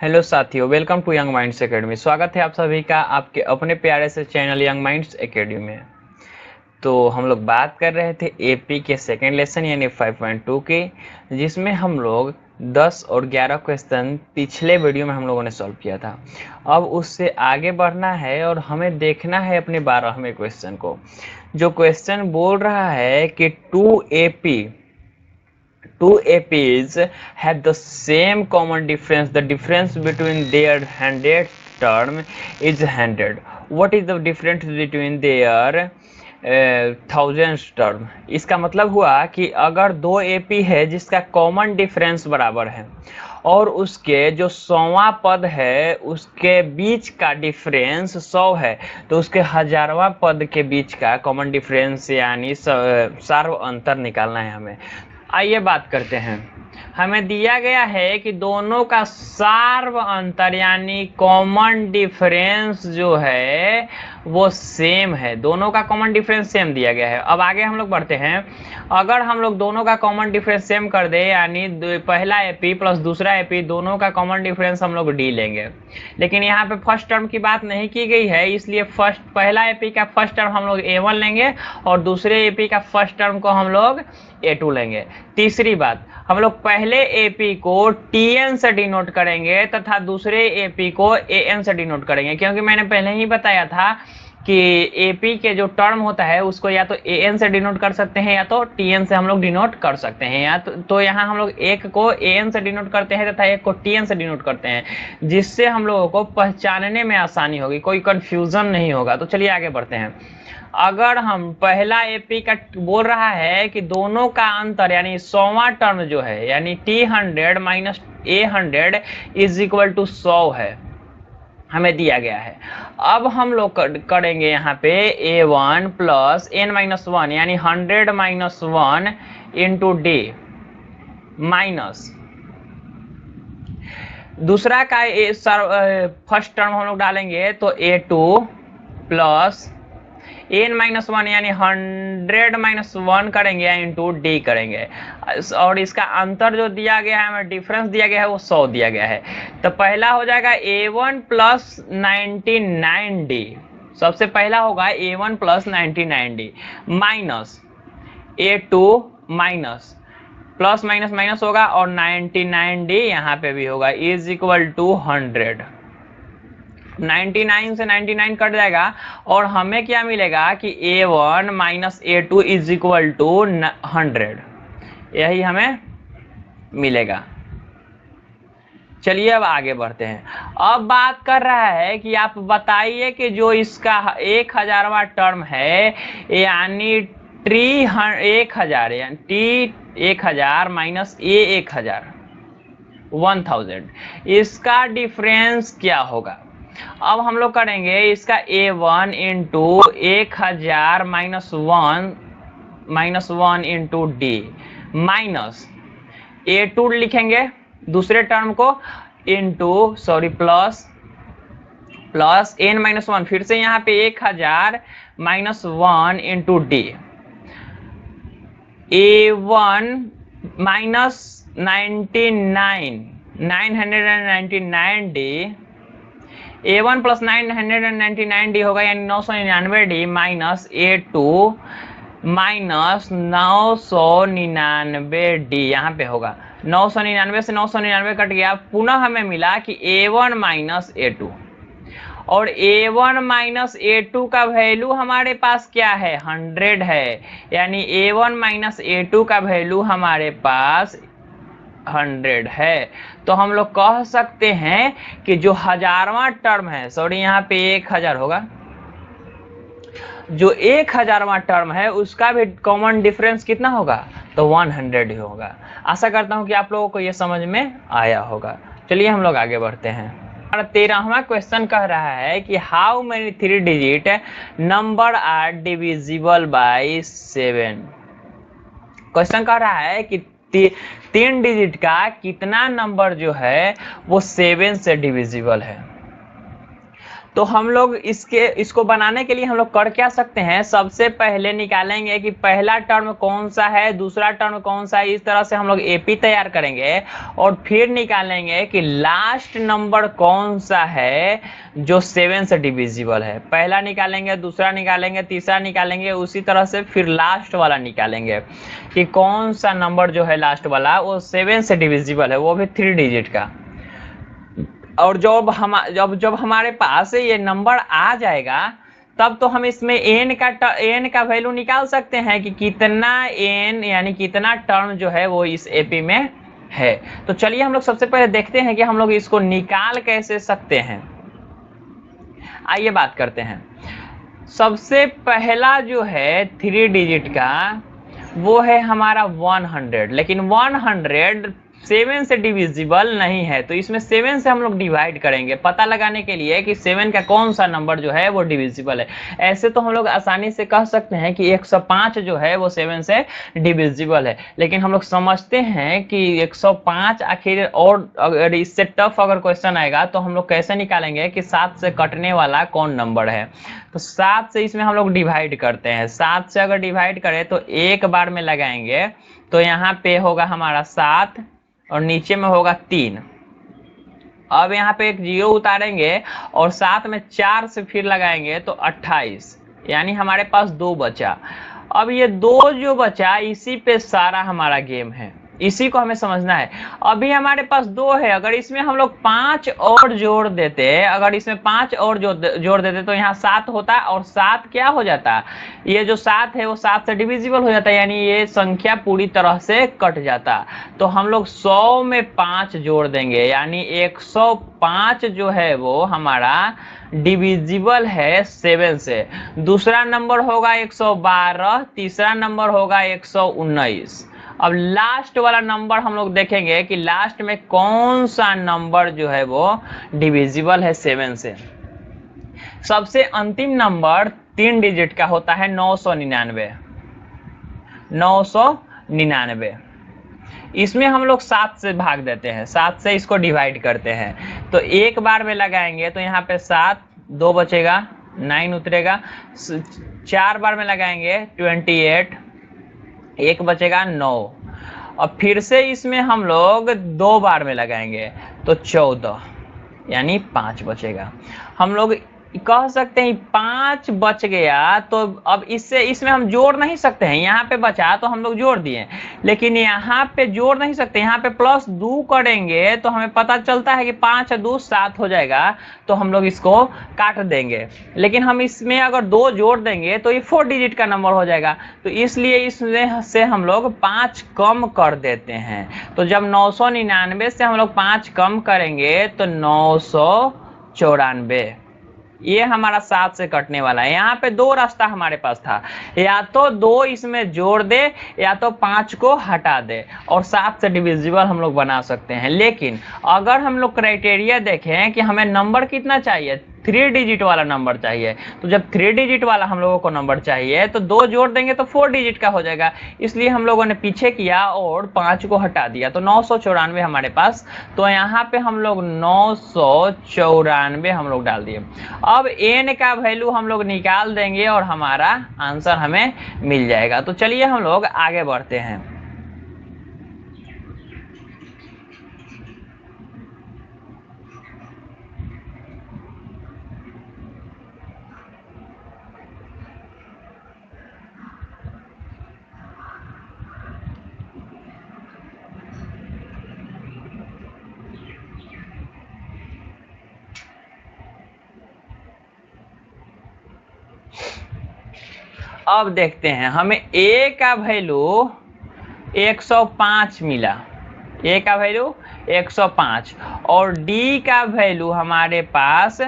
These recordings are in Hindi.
हेलो साथियों, welcome to young minds academy. स्वागत है आप सभी का आपके अपने प्यारे से चैनल यंग माइंड्स एकेडमी में। तो हम लोग बात कर रहे थे एपी के सेकेंड लेसन यानी 5.2 की, जिसमें हम लोग 10 और 11 क्वेश्चन पिछले वीडियो में हम लोगों ने सॉल्व किया था। अब उससे आगे बढ़ना है और हमें देखना है अपने 12वें क्वेश्चन को, जो क्वेश्चन बोल रहा है कि two APs have the same common difference. The difference between their hundred term is 100. What is the difference between their thousand term? इसका मतलब हुआ कि अगर दो एपी है जिसका कॉमन डिफरेंस बराबर है और उसके जो 100वां पद है उसके बीच का डिफरेंस 100 है, तो उसके 1000वां पद के बीच का कॉमन डिफरेंस यानी सार्व अंतर निकालना है हमें। आइए बात करते हैं। हमें दिया गया है कि दोनों का सार्व अंतर यानी कॉमन डिफरेंस जो है वो सेम है। दोनों का कॉमन डिफरेंस सेम दिया गया है। अब आगे हम लोग बढ़ते हैं। अगर हम लोग दोनों का कॉमन डिफरेंस सेम कर दे यानी पहला एपी प्लस दूसरा एपी, दोनों का कॉमन डिफरेंस हम लोग डी लेंगे। लेकिन यहाँ पे फर्स्ट टर्म की बात नहीं की गई है, इसलिए पहला एपी का फर्स्ट टर्म हम लोग A1 लेंगे और दूसरे एपी का फर्स्ट टर्म को हम लोग A2 लेंगे। तीसरी बात, हम लोग पहले एपी को Tn से डिनोट करेंगे तथा दूसरे एपी को An से डिनोट करेंगे, क्योंकि मैंने पहले ही बताया था कि एपी के जो टर्म होता है उसको या तो An से डिनोट कर सकते हैं या तो Tn से हम लोग डिनोट कर सकते हैं। या तो यहाँ हम लोग एक को An से डिनोट करते हैं तथा एक को Tn से डिनोट करते हैं, जिससे हम लोगों को पहचानने में आसानी होगी, कोई कंफ्यूजन नहीं होगा। तो चलिए आगे बढ़ते हैं। अगर हम पहला एपी का बोल रहा है कि दोनों का अंतर यानी 100वां टर्म जो है यानी T100 minus A100 is equal to 100 है, हमें दिया गया है। अब हम लोग करेंगे यहाँ पे A1 प्लस N-1 यानी 100 माइनस 1 इंटू डी माइनस दूसरा का फर्स्ट टर्म हम लोग डालेंगे तो A2 प्लस N-1 यानी 100 माइनस 1 करेंगे इंटू डी करेंगे, और इसका अंतर जो दिया गया है हमें डिफरेंस दिया गया है वो 100 दिया गया है। तो पहला हो जाएगा A1 प्लस 99D। सबसे पहला होगा A1 plus 99D minus A2 minus plus minus minus होगा और 99D यहाँ पे भी होगा इज इक्वल टू 100। 99 से 99 कट जाएगा और हमें क्या मिलेगा कि A1 minus A2 is equal to 100, यही हमें मिलेगा। चलिए अब आगे बढ़ते हैं। अब बात कर रहा है कि आप बताइए कि जो इसका 1000वां टर्म है यानी T1000 यानी T1000 माइनस A1000 1000, इसका डिफरेंस क्या होगा? अब हम लोग करेंगे इसका A1 into 1000 minus 1 into D minus A2 लिखेंगे दूसरे टर्म को इंटू प्लस N-1 फिर से यहाँ पे 1000 minus 1 into D A1 minus 999D A1 plus 999D होगा यानी 999D minus A2 minus 999D यहाँ पे होगा। 999 से 999 कट गया, पुनः हमें मिला कि A1 माइनस A2, और A1 माइनस A2 का वैल्यू हमारे पास क्या है 100 है, यानी A1 माइनस A2 का वैल्यू हमारे पास 100 है। तो हम लोग कह सकते हैं कि जो 1000वां टर्म है, सॉरी यहाँ पे 1000 होगा, जो 1000वां टर्म है उसका भी कॉमन डिफरेंस कितना होगा तो 100 ही होगा। आशा करता हूँ कि आप लोगों को ये समझ में आया होगा। चलिए हम लोग आगे बढ़ते हैं। 13वां क्वेश्चन कह रहा है कि how many 3 digit number are divisible by 7। Question कह रहा है कि 3 डिजिट का कितना नंबर जो है वो 7 से डिविजिबल है। तो हम लोग इसको बनाने के लिए हम लोग कर क्या सकते हैं, सबसे पहले निकालेंगे कि पहला टर्म कौन सा है, दूसरा टर्म कौन सा है, इस तरह से हम लोग एपी तैयार करेंगे और फिर निकालेंगे कि लास्ट नंबर कौन सा है जो 7 से डिविजिबल है। पहला निकालेंगे, दूसरा निकालेंगे, तीसरा निकालेंगे, उसी तरह से फिर लास्ट वाला निकालेंगे कि कौन सा नंबर जो है लास्ट वाला वो 7 से डिविजिबल है, वो भी 3 डिजिट का। और जब हमारे पास ये नंबर आ जाएगा तब तो हम इसमें n का वैल्यू निकाल सकते हैं कि कितना n यानी कितना टर्म जो है वो इस एपी में है। तो चलिए हम लोग सबसे पहले देखते हैं कि हम लोग इसको निकाल कैसे सकते हैं। आइए बात करते हैं। सबसे पहला जो है 3 डिजिट का वो है हमारा 100, लेकिन 100 7 से डिविजिबल नहीं है, तो इसमें 7 से हम लोग डिवाइड करेंगे पता लगाने के लिए कि 7 का कौन सा नंबर जो है वो डिविजिबल है। ऐसे तो हम लोग आसानी से कह सकते हैं कि 105 जो है वो 7 से डिविजिबल है, लेकिन हम लोग समझते हैं कि 105 आखिर, और अगर इससे टफ अगर क्वेश्चन आएगा तो हम लोग कैसे निकालेंगे कि 7 से कटने वाला कौन नंबर है। तो 7 से इसमें हम लोग डिवाइड करते हैं। 7 से अगर डिवाइड करें तो एक बार में लगाएंगे तो यहाँ पे होगा हमारा 7 और नीचे में होगा 3। अब यहाँ पे एक 0 उतारेंगे और साथ में 4 से फिर लगाएंगे तो 28, यानी हमारे पास 2 बचा। अब ये 2 जो बचा इसी पे सारा हमारा गेम है, इसी को हमें समझना है। अभी हमारे पास 2 है, अगर इसमें हम लोग 5 और जोड़ देते, अगर इसमें 5 और जोड़ देते तो यहाँ 7 होता और 7 क्या हो जाता, ये जो 7 है वो 7 से डिविजिबल हो जाता, यानी ये संख्या पूरी तरह से कट जाता। तो हम लोग 100 में 5 जोड़ देंगे, यानी 105 जो है वो हमारा डिविजिबल है 7 से। दूसरा नंबर होगा 112, तीसरा नंबर होगा 119। अब लास्ट वाला नंबर हम लोग देखेंगे कि लास्ट में कौन सा नंबर जो है वो डिविजिबल है 7 से। सबसे अंतिम नंबर 3 डिजिट का होता है 999। 999 इसमें हम लोग 7 से भाग देते हैं, 7 से इसको डिवाइड करते हैं। तो एक बार में लगाएंगे तो यहाँ पे 7, 2 बचेगा, 9 उतरेगा। 4 बार में लगाएंगे 28, एक बचेगा 9। और फिर से इसमें हम लोग 2 बार में लगाएंगे तो 14, यानी 5 बचेगा। हम लोग कह सकते हैं 5 बच गया, तो अब इसमें हम जोड़ नहीं सकते हैं। यहाँ पे बचा तो हम लोग जोड़ दिए, लेकिन यहाँ पे जोड़ नहीं सकते। यहाँ पे +2 करेंगे तो हमें पता चलता है कि 5 और 2 7 हो जाएगा, तो हम लोग इसको काट देंगे। लेकिन हम इसमें अगर 2 जोड़ देंगे तो ये 4 डिजिट का नंबर हो जाएगा, तो इसलिए इसमें से हम लोग 5 कम कर देते हैं। तो जब 999 से हम लोग 5 कम करेंगे तो 994, ये हमारा 7 से कटने वाला है। यहाँ पे 2 रास्ता हमारे पास था, या तो 2 इसमें जोड़ दे या तो 5 को हटा दे और 7 से डिविजिबल हम लोग बना सकते हैं। लेकिन अगर हम लोग क्राइटेरिया देखें कि हमें नंबर कितना चाहिए, 3 डिजिट वाला नंबर चाहिए, तो जब 3 डिजिट वाला हम लोगों को नंबर चाहिए तो 2 जोड़ देंगे तो 4 डिजिट का हो जाएगा। इसलिए हम लोगों ने पीछे किया और 5 को हटा दिया, तो 994 हमारे पास। तो यहाँ पे हम लोग 994 हम लोग डाल दिए। अब n का वैल्यू हम लोग निकाल देंगे और हमारा आंसर हमें मिल जाएगा। तो चलिए हम लोग आगे बढ़ते हैं। अब देखते हैं, हमें a का वैल्यू 105 मिला, a का वैल्यू 105 और d का वैल्यू हमारे पास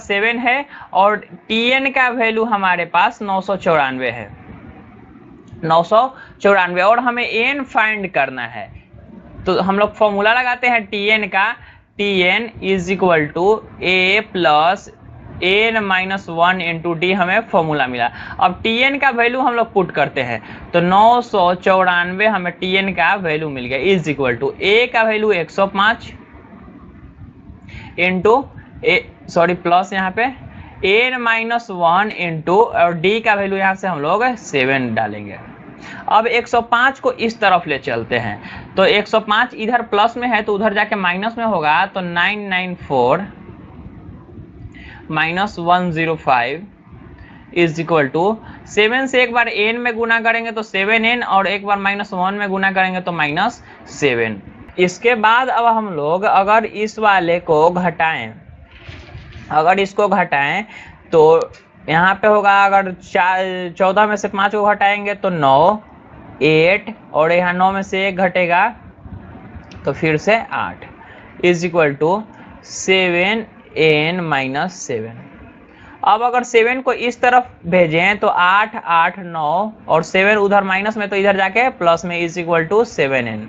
7 है और tn का वैल्यू हमारे पास 994 है, 994। और हमें n फाइंड करना है, तो हम लोग फॉर्मूला लगाते हैं tn का। tn is equal to a plus n-1 into D, हमें फॉर्मूला मिला। अब tn का वैल्यू हम लोग पुट करते हैं तो 994 हमें tn का वैल्यू मिल गया, इज इक्वल टू a का वैल्यू 105 इंटू सॉरी प्लस यहाँ पे n-1 इंटू और d का वैल्यू यहाँ से हम लोग 7 डालेंगे। अब 105 को इस तरफ ले चलते हैं, तो 105 इधर प्लस में है तो उधर जाके माइनस में होगा, तो 994 माइनस 105 इज इक्वल टू 7 से एक बार n में गुना करेंगे तो 7n और एक बार -1 में गुना करेंगे तो -7। इसके बाद अब हम लोग अगर इस वाले को घटाएं, अगर इसको घटाएं तो यहाँ पे होगा, अगर 14 में से 5 को घटाएंगे तो 9, 8 और यहाँ 9 में से 1 घटेगा तो फिर से 8 is equal to 7n minus 7। अब अगर 7 को इस तरफ भेजें तो 8, 8, 9 और 7 उधर माइनस में तो इधर जाके प्लस में इज इक्वल टू 7n।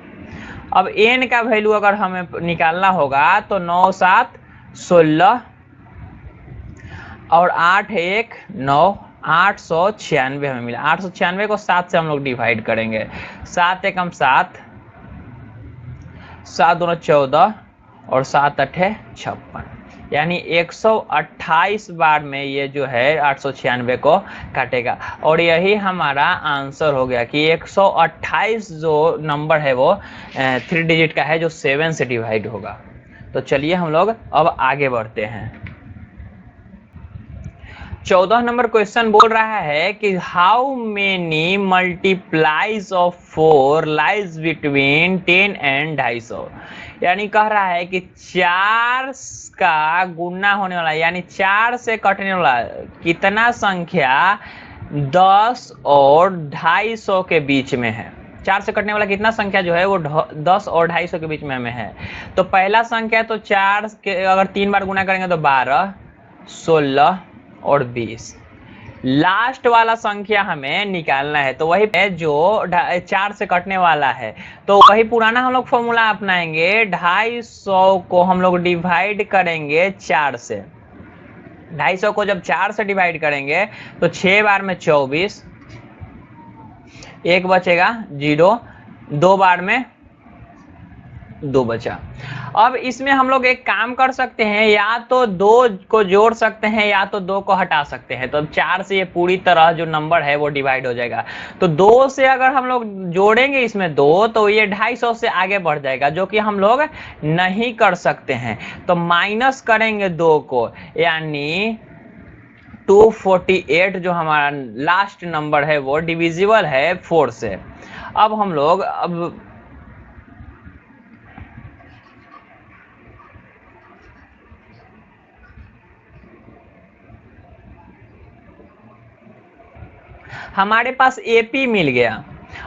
अब n का वैल्यू अगर हमें निकालना होगा तो 9, 7, 16 और 8, 1, 9, 896 हमें मिला। 896 को 7 से हम लोग डिवाइड करेंगे, 7 एकम 7, 7 दूना 14 और 7 अठे 56, यानी 128 बार में ये जो है 896 को काटेगा। और यही हमारा आंसर हो गया कि 128 जो नंबर है वो 3 डिजिट का है जो 7 से डिवाइड होगा। तो चलिए हम लोग अब आगे बढ़ते हैं। 14 नंबर क्वेश्चन बोल रहा है कि how many multiplies of 4 lies between 10 and 250, यानी कह रहा है कि 4 का गुना होने वाला यानी 4 से कटने वाला कितना संख्या 10 और 250 के बीच में है। 4 से कटने वाला कितना संख्या जो है वो 10 और 250 के बीच में हमें है। तो पहला संख्या तो 4 के अगर 3 बार गुना करेंगे तो 12, 16 और 20। लास्ट वाला संख्या हमें निकालना है, तो वही है जो 4 से कटने वाला है। तो वही पुराना हम लोग फॉर्मूला अपनाएंगे, 250 को हम लोग डिवाइड करेंगे 4 से। 250 को जब 4 से डिवाइड करेंगे तो 6 बार में 24, 1 बचेगा 0, 2 बार में 2 बचा। अब इसमें हम लोग एक काम कर सकते हैं, या तो 2 को जोड़ सकते हैं या तो 2 को हटा सकते हैं। तो अब 4 से ये पूरी तरह जो नंबर है वो डिवाइड हो जाएगा। तो 2 से अगर हम लोग जोड़ेंगे इसमें 2 तो ये 250 से आगे बढ़ जाएगा, जो कि हम लोग नहीं कर सकते हैं। तो माइनस करेंगे 2 को, यानी 248 जो हमारा लास्ट नंबर है वो डिविजिबल है 4 से। अब हम लोग हमारे पास AP मिल गया।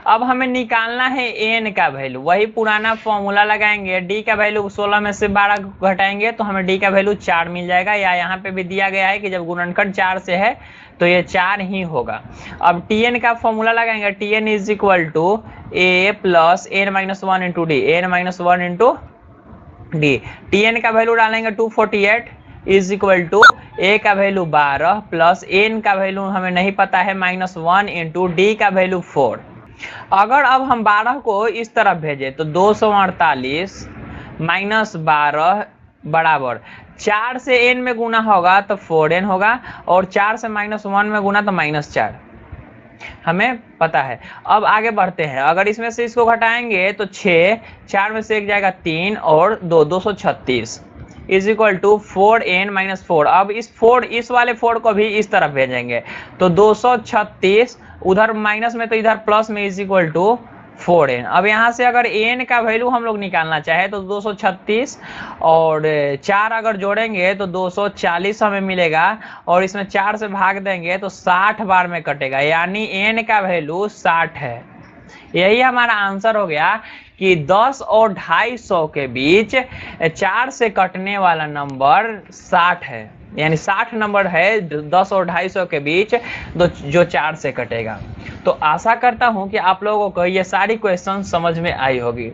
अब हमें निकालना है n का वैल्यू, वही पुराना फॉर्मूला लगाएंगे। d का वैल्यू 16 में से 12 घटाएंगे तो हमें d का वैल्यू 4 मिल जाएगा, या यहाँ पे भी दिया गया है कि जब गुणनखंड 4 से है तो ये 4 ही होगा। अब tn का फॉर्मूला लगाएंगे, tn is equal to a plus n-1 into D, n-1 into D. tn का वैल्यू डालेंगे 248 इज इक्वल टू a का वैल्यू 12 प्लस n का वैल्यू हमें नहीं पता है -1 इंटू डी का वैल्यू 4। अगर अब हम 12 को इस तरफ भेजें तो 248 माइनस 12 बराबर 4 से n में गुना होगा तो 4n होगा, और 4 से -1 में गुना तो -4 हमें पता है। अब आगे बढ़ते हैं, अगर इसमें से इसको घटाएंगे तो 6, 4 में से 1 जाएगा 3 और 2, 236 इज इक्वल टू 4n-4। अब इस वाले 4 को भी इस तरफ भेजेंगे तो 236, उधर माइनस में तो इधर प्लस में इज इक्वल टू 4n। अब यहाँ से अगर n का वैल्यू हम लोग निकालना चाहे तो 236 और 4 अगर जोड़ेंगे तो 240 हमें मिलेगा, और इसमें 4 से भाग देंगे तो 60 बार में कटेगा, यानी n का वैल्यू 60 है। यही हमारा आंसर हो गया कि 10 और 250 के बीच 4 से कटने वाला नंबर 60 है, यानी 60 नंबर है 10 और 250 के बीच जो 4 से कटेगा। तो आशा करता हूं कि आप लोगों को ये सारी क्वेश्चन समझ में आई होगी।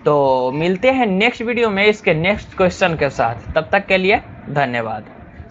तो मिलते हैं नेक्स्ट वीडियो में इसके नेक्स्ट क्वेश्चन के साथ, तब तक के लिए धन्यवाद।